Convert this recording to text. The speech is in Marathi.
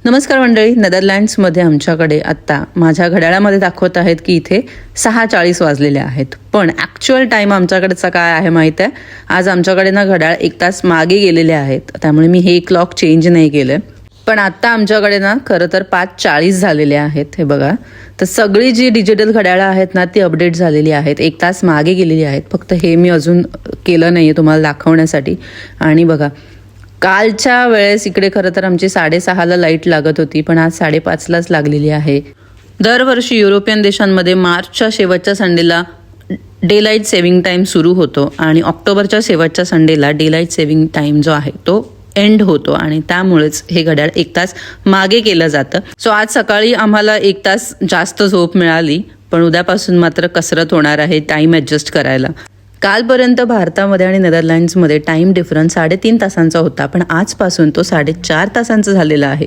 नमस्कार मंडळी, नेदरलँड्समध्ये आमच्याकडे आत्ता माझ्या घड्याळामध्ये दाखवत आहेत की इथे 6:40 वाजलेले आहेत. पण ॲक्च्युअल टाईम आमच्याकडेचा काय आहे माहीत आहे? आज आमच्याकडे ना घड्याळ 1 तास मागे गेलेले आहेत, त्यामुळे मी हे क्लॉक चेंज नाही केलं. पण आत्ता आमच्याकडे ना खरं तर 5:40 झालेले आहेत. हे बघा, तर सगळी जी डिजिटल घड्याळं आहेत ना ती अपडेट झालेली आहेत, 1 तास मागे गेलेली आहेत. फक्त हे मी अजून केलं नाही आहे तुम्हाला दाखवण्यासाठी. आणि बघा, कालच्या वेळेस इकडे खरं तर आमची 6:30ला लाईट लागत होती, पण आज 5:30लाच लागलेली आहे. दरवर्षी युरोपियन देशांमध्ये मार्चच्या शेवटच्या संडेला डे लाईट सेव्हिंग टाईम सुरू होतो आणि ऑक्टोबरच्या शेवटच्या संडेला डे लाईट सेव्हिंग टाईम जो आहे तो एंड होतो आणि त्यामुळेच हे घड्याळ 1 तास मागे केलं जातं. सो आज सकाळी आम्हाला 1 तास जास्त झोप मिळाली, पण उद्यापासून मात्र कसरत होणार आहे टाईम ॲडजस्ट करायला. कालपर्यंत भारतामध्ये आणि नेदरलँड्समध्ये टाईम डिफरन्स 3.5 तासांचा होता, पण आजपासून तो 4.5 तासांचा झालेला आहे.